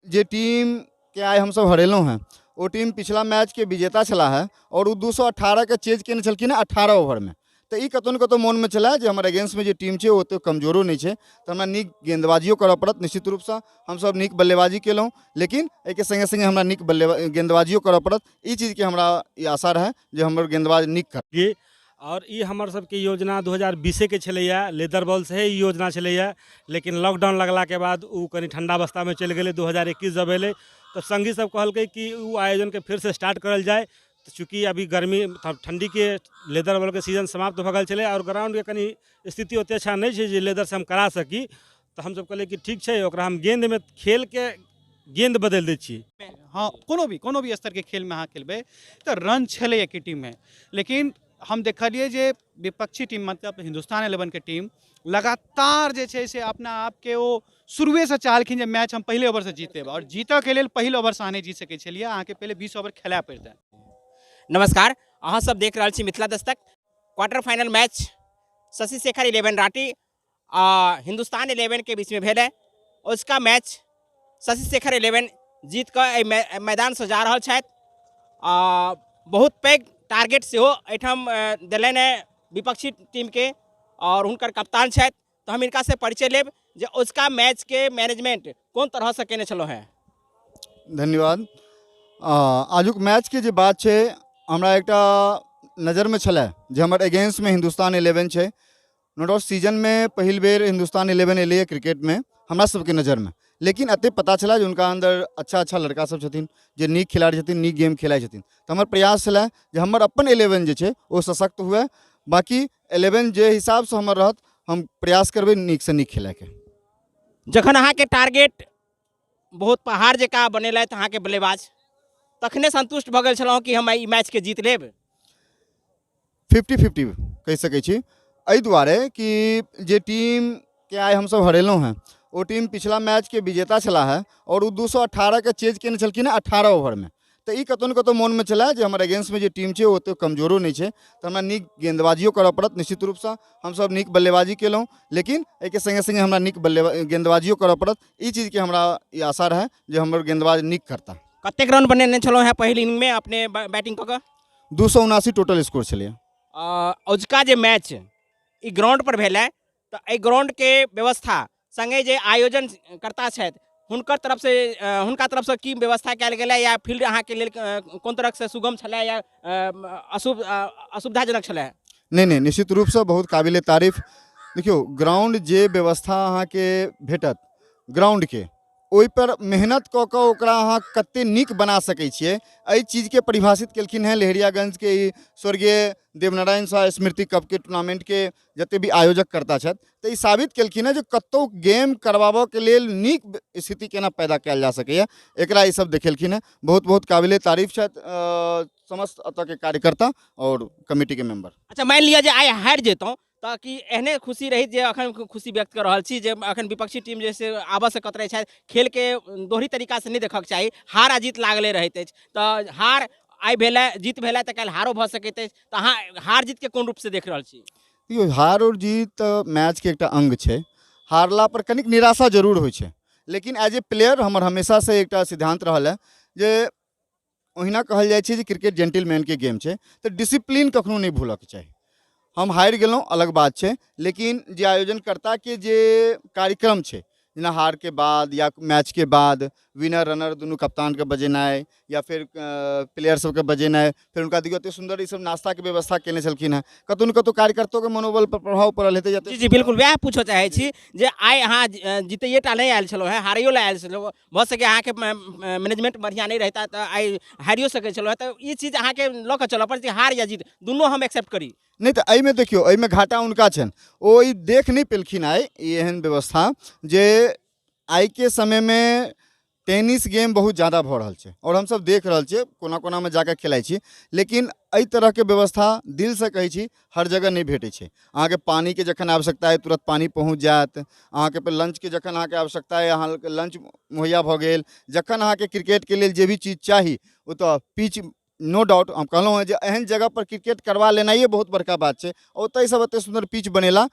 जे team के आए हम सब हरेलों हैं वो टीम पिछला मैच के विजेता चला है और वो 218 के चेज केने छलखिन 18 ओवर में। तो ई कतौ न कतौ मन में चला जे हमारे अगेंस्ट में जो टीम है वो तो कमजोरो नहीं है, तो हमारा नीक गेंदबाजियो करऽ पड़त। निश्चित रूप से हम सब नीक बल्लेबाजी केलहुँ, लेकिन एक संगे संगे हमरा नीक गेंदबाजियो करऽ पड़त। ई चीज़ के हमरा ई आशा रहे जे हमर गेंदबाज नीक कर। ये और ई हमर सबके योजना 2020 के छलैया, लेदर बॉल से ही योजना छलैया, लेकिन लॉकडाउन लगला के बाद उ कनी ठंडा अवस्था में चल गए। 2021 जब अले तो संगी सब कहलकै कि उ आयोजन के फिर से स्टार्ट करल जाए। तो चूँकि अभी गर्मी ठंडी के लेदर बॉल के सीजन समाप्त भ गल छलै और ग्राउंड के कनी स्थिति ओते अच्छा नहीं है जे लेदर से हम करा सकी, तो हम सब कहले कि ठीक है ओकरा हम गेंद में खेल के गेंद बदल दै छी। हाँ, कोनो भी स्तर के खेल में अहाँ खेलबै तो रन छलै एक टीम में, लेकिन हम देखलिए जे विपक्षी टीम मतलब हिंदुस्तान 11 के टीम लगातार जे छै से अपना आप के वो शुरुए से चाहलखिन जे मैच हम पहले ओवर से जीतेब, और जीतऽ के लेल पहिल ओवर से अहाँ नहीं जीत सकै छलियै, अहाँ के पहले 20 ओवर खेलाय पड़तै। नमस्कार, अहाँ सब देख रहल छी Mithila Dastak. Quarter final match Shashi Shekhar 11 Rathi Hindustan 11 के बीच में भेल है। उसका मैच शशि शेखर 11 जीत कर मैदान से जा रहा छथि। बहुत पैघ टारगेट से एठाम दिलनि है विपक्षी टीम के, और उनकर कप्तान छथि। तो हम इनका से परिचय लेब जे उसका मैच के मैनेजमेंट कोन तरह से केने छलो है। धन्यवाद। आजुक मैच के जे बात है हमरा एकटा नज़र में छलै जे हमर अगेंस्ट में हिंदुस्तान 11 है। नो डाउट सीजन में पहिल बेर हिंदुस्तान 11 एलै क्रिकेट में हमरा सबके नज़र में, लेकिन अते पता चला जे उनका अंदर अच्छा लड़का सब छथिन जे नीक खिलाड़ी छथिन, नीक गेम खेलाइ छथिन। तो हमर प्रयास छलै जे हमर अपन 11 जे छै वो सशक्त हुए। बाकी 11 जे हिसाब से हमर रहत हम प्रयास करबै नीक से नीक खेलाय के। जखन अहाँ के टारगेट बहुत पहाड़ जकाँ बनेलथि अहाँ के बल्लेबाज, तखने संतुष्ट भ गेल छलहुँ कि हम ई मैच के जीत लेब। 50-50 कह सकै छी, एहि दुआरे कि जे टीम के आए हम सब हरेलों हैं वो टीम पिछला मैच के विजेता चला है और वो 218 के चेज केने छलखिन 18 ओवर में। तो ई कतौ न कतौ मन में चला जे हमारे अगेंस्ट में जो टीम है वो तो कमजोरो नहीं है, तो हमरा नीक गेंदबाजियो करऽ पड़त। निश्चित रूप से हम सब नीक बल्लेबाजी केलहुँ, लेकिन एक संगे संगे हमरा नीक गेंदबाजियो करऽ पड़त। ई चीज़ के हमरा ई आशा रहे जे हमर गेंदबाज नीक करता। कतेक रन बनेने छलहुँ हैं पहिल इनिंग में अपने बैटिंग कऽ कऽ? 279 टोटल स्कोर छलै। अजुका जे मैच ई ग्राउंड पर भेल है, तो एहि ग्राउंड के व्यवस्था संगे जे आयोजन करता छथि हुनकर तरफ से की व्यवस्था कयल गेल है, या फील्ड अहाँ के लेल कोन तरह से सुगम छलै या असुविधाजनक छलै? नहीं, निश्चित रूप से बहुत काबिले तारीफ। देखियो ग्राउंड जे व्यवस्था अहाँ के भेटत ग्राउंड के, ओहि पर मेहनत कऽ कऽ ओकरा अहाँ कते नीक बना सकै छियै, एहि चीज के परिभाषित केलखिन हैं लहेरियागंज के स्वर्गीय देवनारायण शाह स्मृति कप के टूर्नामेंट के जते भी आयोजक करता छथि। तो ई साबित केलखिन हैं जे कतौ गेम करवाबऽ के लेल नीक स्थिति केना पैदा कयल जा सकैए, एकरा ई सब देखेलखिन हैं। बहुत बहुत काबिले तारीफ छथि समस्त अतऽ के कार्यकर्ता और कमेटी के मेंबर। अच्छा, मान लिअ जे आइ हारि जेतौं तो कि एहने खुशी रही जे अखन खुशी व्यक्त कर रहल छी जे अखन विपक्षी टीम जैसे आबऽ से कतरै छथि, खेल के दोहरी तरीका से नहीं देखक चाही, हार आ जीत लागले रहैत अछि। तो हार आइ भेलै, जीत भेलै तो काल्हि हारो भऽ सकैत अछि। तो अहाँ हार जीत के कोन रूप से देख रहल छी? देखियो हार और जीत मैच के एकटा अंग छै। हारला पर कनिक निराशा जरूर होइ छै, लेकिन एज ए प्लेयर हमर हमेशा से एकटा सिद्धांत रहल है जे ओहिना कहल जाइ छै जे क्रिकेट जेंटलमैन के गेम छै, तो डिसिप्लीन कखनो नहीं भूलऽ के चाही। हम हारि गेलहुँ अलग बात है, लेकिन जे आयोजनकर्ता के जे कार्यक्रम है जेना हार के बाद या मैच के बाद विनर रनर दुनू कप्तान के बजेनाइ या फिर प्लेयर सबके बजेनाइ, फिर उनका देखियो एते सुंदर ई सब नाश्ता के व्यवस्था केने छलखिन हैं। कतौ न कतौ कार्यकर्ताओं के मनोबल पर प्रभाव पड़ल हेतै। जी बिल्कुल, वएह पूछऽ चाहै छी जे आइ अहाँ जीतैये टा नहीं आयल छलहुँ हैं, हारियो ला आयल छलहुँ। भऽ सकै अहाँ के मैनेजमेंट बढ़िया नहीं रहता तो आइ हारियो सकै छलहुँ हैं। तो ई चीज अहाँ के लऽ कऽ चलऽ पड़त, हार या जीत दुनू हम एक्सेप्ट करी? नहीं तो एहिमे देखियो एहिमे घाटा उनका छनि, ओ ई देख नहीं पेलखिन आइ एहन व्यवस्था जे आइ के समय में टेनिस गेम बहुत ज़्यादा भऽ रहल छै और हम सब देख रहल छियै, कोना कोना में जाकर खेलाइ छी, लेकिन एहि तरह के व्यवस्था दिल से कहै छी हर जगह नहीं भेटै छै। अहाँ के पानी के जखन आवश्यकता है तुरंत पानी पहुँच जायत, अहाँ के लंच के जखन अहाँ के आवश्यकता है अहाँ के लंच मुहैया भऽ गेल। जखन अहाँ के क्रिकेट के लेल जे भी चीज चाही ओ तो पिच नो डाउट हम कहलहुँ हैं जे एहन जगह पर क्रिकेट करवा लेनाइए बहुत बड़का बात है। ओतहि सब एते सुंदर पिच बनेला,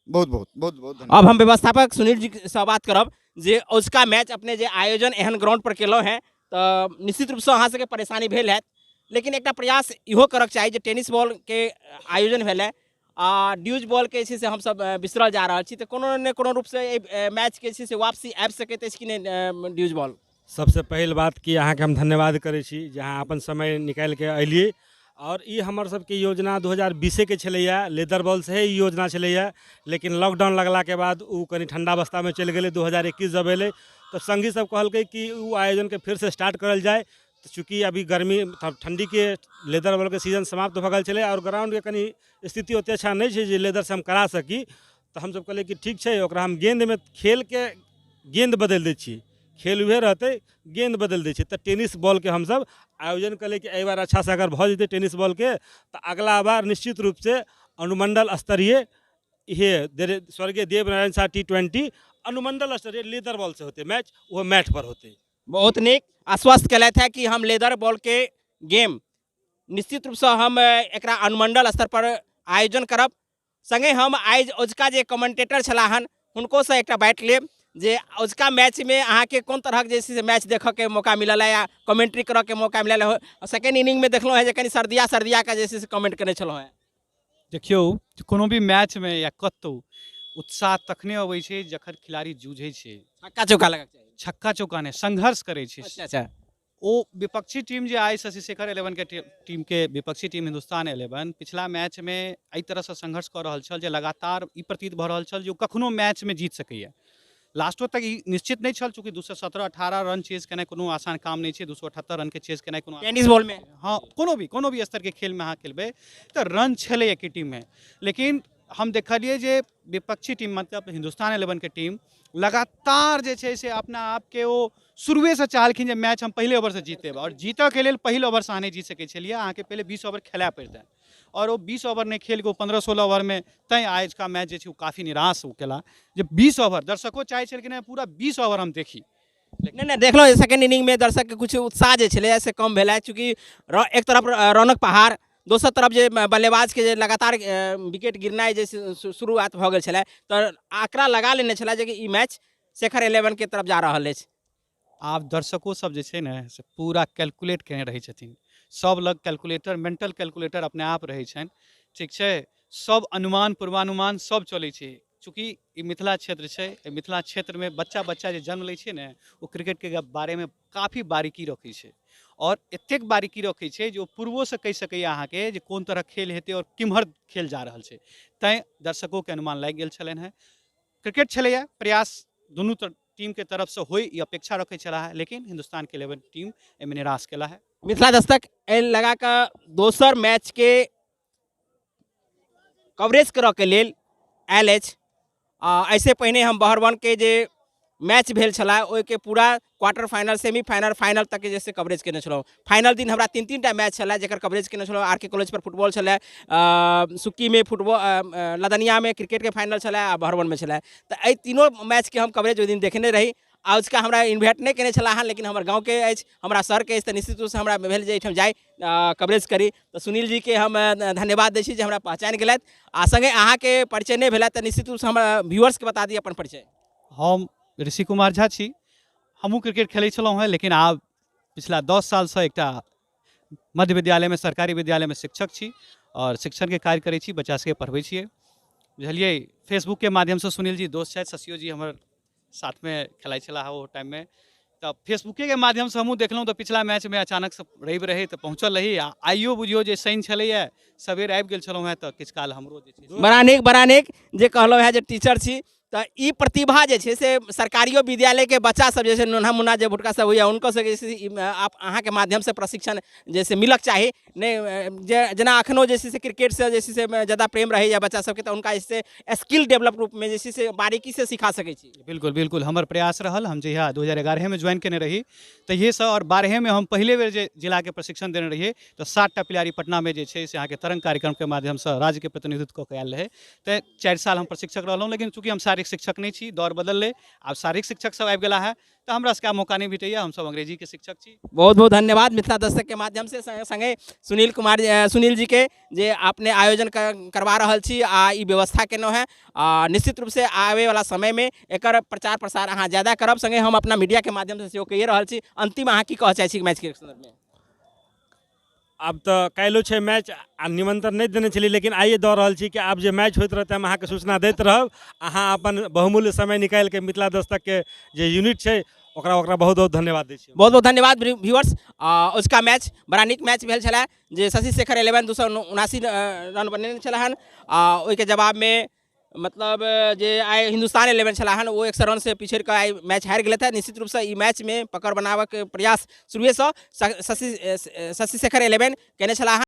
बहुत बहुत बहुत बहुत धन्यवाद। अब हम व्यवस्थापक सुनील जी से बात करब जे उसका मैच अपने जे आयोजन एहन ग्राउंड पर केलहुँ हैं तो निश्चित रूपसँ अहाँ सबके परेशानी भेल हैत, लेकिन एकटा प्रयास इहो करक चाही जे टेनिस बॉल के आयोजन भेलै आ ड्यूज बॉल के जे छै से हमसब बिसरल जा रहल छी, तऽ कोनो ने कोनो रूपसँ एहि मैच के जे छै से वापसी आबि सकैत अछि कि नहि ड्यूज बॉल? सबसे पहिल बात कि अहाँके हम धन्यवाद करै छी जे अहाँ अपन समय निकालि कऽ अयलियै। और ई हमर सबके योजना 2020 के छलैया, लेदर बॉल से ही योजना छलैया, लेकिन लॉकडाउन लगलाके बाद उ कनि ठंडा अवस्थामे चलि गेलै। 2021 जब अयलै तऽ संगी सब कहलकै कि उ आयोजनके फिर से स्टार्ट करल जाए। तो चूँकि अभी गर्मी ठंडी के लेदर बॉल के सीजन समाप्त भऽ गेल छलै और ग्राउंड के कनि स्थिति ओते अच्छा नहीं छै जे लेदर से हम करा सकी, तो हम सब कहलिए कि ठीक छै ओकरा हम गेंद में खेल के गेंद बदल दै छी, खेल उहे रहते गेंद बदल दै छै। तो टेनिस बॉल के हम सब आयोजन कले कि एहि बार अच्छा से अगर भऽ जेतै टेनिस बॉल के तो अगला बार निश्चित रूप से अनुमंडल स्तरीय इहे स्वर्गीय देवनारायण शाह T20 अनुमंडल स्तरीय लेदर बॉल से होते मैच, वो मैट पर होते। बहुत नीक आश्वस्त कयलथि है कि हम लेदर बॉल के गेम निश्चित रूपसँ हम एकरा अनुमंडल स्तर पर आयोजन करब। संगे हम आइ अजुका जे कमेंटेटर छलाह हन हुनकोसँ एकटा बात लेब जे अजुका मैच में अहाँके कोन तरहक जे छै से मैच देखऽ के मौका मिलल है या कमेंट्री करऽ के मौका मिलल है? सेकेंड इनिंग में देखलहुँ है जे कनि सर्दिया के जे छै से कमेंट केने छलहुँ है। देखियौ कोनो भी मैच में या कतहु उत्साह तखने अबै छै जखन खिलाड़ी जूझै छै, छक्का चौका लगक चाही। छक्का चौका ने संघर्ष करै छै। अच्छा ओ विपक्षी टीम जे आई शशि शेखर 11 के टीम के विपक्षी टीम हिंदुस्तान 11 पिछला मैच में एहि तरह से संघर्ष कऽ रहल छल जे लगातार ई प्रतीत भऽ रहल छल जे ओ कखनो मैच में जीत सकैए। लास्टो तक ई निश्चित नहीं छल, चूँकि 217-18 रन चेज केनाइ कोनो आसान काम नहीं है। 278 रन के चेज केनाइ कोनो टेनिस बॉल में हाँ कोनो भी स्तर के खेल में अहाँ खेलबै तो रन छलै एक टीम में, लेकिन हम देखलिए जे विपक्षी टीम मतलब हिंदुस्तान 11 के टीम लगातार जे छै से अपना आप के ओ शुरुए से चाहलखिन जे मैच हम पहले ओवर से जीतेब और जीतऽ के लेल पहिल ओवर से अहाँ नहीं जीत सकै छलिए, अहाँके पहले 20 ओवर खेलाए पड़तै और वो 20 ओवर नहीं खेल के 15-16 ओवर में तैं आज का मैच जे छै काफ़ी निराश हो केला जे 20 ओवर दर्शकों चाहे छलखिन कि पूरा 20 ओवर हम देखी। नहीं देखलो सेकेंड इनिंग में दर्शक के कुछ उत्साह जे छलै से कम भेलै, चूँकि एक तरफ रौनक पहाड़, दोसर तरफ जे बल्लेबाज के जे लगातार विकेट गिरनाइ जे शुरुआत भऽ गेल छलै तऽ आंकड़ा लगा लेने छलै जे कि ई मैच शेखर 11 के तरफ जा रहल अछि। आब दर्शकों सब जे छै ने से पूरा कैलकुलेट केने रहै छथिन, सब लग कैलकुलेटर मेंटल कैलकुलेटर अपने आप रहै छनि, ठीक छै। सब अनुमान पूर्वानुमान सब चलै छै, चूँकि ई मिथिला क्षेत्र छै, मिथिला क्षेत्र में बच्चा जे जन्म लै छै ने वो क्रिकेट के बारे में काफ़ी बारीकी रखै छै और एतेक बारीकी रखै छै जे ओ पूर्वो से कहि सकैए अहाँके जे कोन तरह खेल हेतै और किम्हर खेल जा रहल छै, तैं दर्शकों के अनुमान लागि गेल छलनि हैं। क्रिकेट छलैया, प्रयास दुनू टीम के तरफ से होई ई अपेक्षा रखै छला है, लेकिन हिंदुस्तान के 11 टीम एहिमे निराश केला है। मिथिला दस्तक एहि लगा कऽ दोसर मैच के कवरेज करऽ के लेल आयल अछि। ऐसे पहिने हम बहरवन के जे मैच भेल छला ओहिके पूरा क्वार्टर फाइनल सेमीफाइनल फाइनल तक के जैसे कवरेज केने छलहुँ। फाइनल दिन हमरा 3-3टा मैच छलै जेकर कवरेज केने छलहुँ। आर के कॉलेज पर फुटबॉल छलै, सुक्की में फुटबॉल, लदनिया में क्रिकेट के फाइनल छलै आ बहरवन में छलै। तऽ एहि तीनों मैच के हम कवरेज ओहि दिन देखने रही। आ उसका हमरा इन्वाइट नहीं केने छला हन, लेकिन हमर गाँव के अछि, हमरा सर के अछि, तऽ निश्चित रूप से हमरा भेल जे एहिठाम जाय कवरेज करी। तऽ सुनील जी के हम धन्यवाद दै छी जे हमरा पहचानि गेलथि आ संगे अहाँके परिचय नहीं भेलै, तऽ निश्चित रूप से हमरा व्यूअर्स के बता दी अपन परिचय। हम ऋषि कुमार झा छी, हमहूँ क्रिकेट खेलै छलहुँ हैं, लेकिन आब पिछला 10 साल से एकटा मध्य विद्यालय में सरकारी विद्यालय में शिक्षक छी और शिक्षण के कार्य करै छी, बच्चा सबके पढ़बै छियै, बुझलियै। फेसबुक के माध्यम से सुनील जी दोस्त छथि, शशियो जी हमर साथ में खेलाइ छला वो टाइम में, तो फेसबुके के माध्यम से हमहूँ देखलहुँ। तो पिछला मैच में अचानक से रवि रही तो पहुँचल रही, आइयो बुझियो जे शनि छलैया, सबेर आबि गेल छलहुँ हैं, तो किछु काल हमरो जे छै बड़ा नीक जे कहलहुँ है जे टीचर छी, तो ई प्रतिभा जे छै से सरकारियो विद्यालय के बच्चा सब जे छै नन्हा मुन्ना जे भुटका सब होइए उनको सबके जे छै आप अहाँके माध्यम से प्रशिक्षण जैसे मिलक चाही। नहीं जेना अखनो जे छै से क्रिकेट से जे छै से ज़्यादा प्रेम रहैए बच्चा सबके, तो उनका इससे स्किल डेवलप रूप में जे छै से बारीकी से सिखा सकै छी। बिल्कुल बिल्कुल हमर प्रयास रहल। हम जहिया 2011 में ज्वाइन केने रही तहिए से और 12 में हम पहले बेर जे जिला के प्रशिक्षण देने रहिए, तो 60टा प्लेयारी पटना में जे छै से अहाँके तरंग कार्यक्रम के माध्यम से राज्य के प्रतिनिधित्व कऽ के आयल रहे। तो 4 साल हम प्रशिक्षक रहलहुँ, लेकिन चूँकि हम शारीरिक शिक्षक नहीं छी, दौर बदललै, आब शारीरिक शिक्षक सब आबि गेला है, तो हमरा सबके मौका नहीं भेटैया, हमसब अंग्रेजी के शिक्षक छी। बहुत बहुत धन्यवाद मिथिला दस्तक के माध्यम से संगे सुनील जी के जे आपने आयोजन करवा रहल छी आ ई व्यवस्था केनो है। निश्चित रूप से आवे वाला समय में एकर प्रचार प्रसार अहाँ ज्यादा करब, संगे हम अपना मीडिया के माध्यम से सेहो कहिए रहल छी। अंतिम अहाँ की कह चाहै छी मैच के संदर्भ में? अब तो काल्हिओ छै मैच आ निमंत्रण नहीं देने छली, लेकिन आइए दऽ रहल छी कि आब जे मैच होइत रहतै हम अहाँके सूचना दैत रहब। अहाँ अपन बहुमूल्य समय निकालि के मिथिला दस्तक के जे यूनिट छै ओकरा बहुत बहुत धन्यवाद दै छी। बहुत बहुत धन्यवाद व्यूअर्स। उसका मैच बड़ा नीक मैच भेल छलै जे शशि शेखर 11 279 रन बनेने छलहन। ओहिके जवाब में मतलब जे आइ हिंदुस्तान 11 छलहन वो 100 रन से पिछड़ कर आइ मैच हारि गेल थे। निश्चित रूप से ई मैच में पकड़ बनाबे के प्रयास शुरुए से शशि शेखर 11 केने छलहन।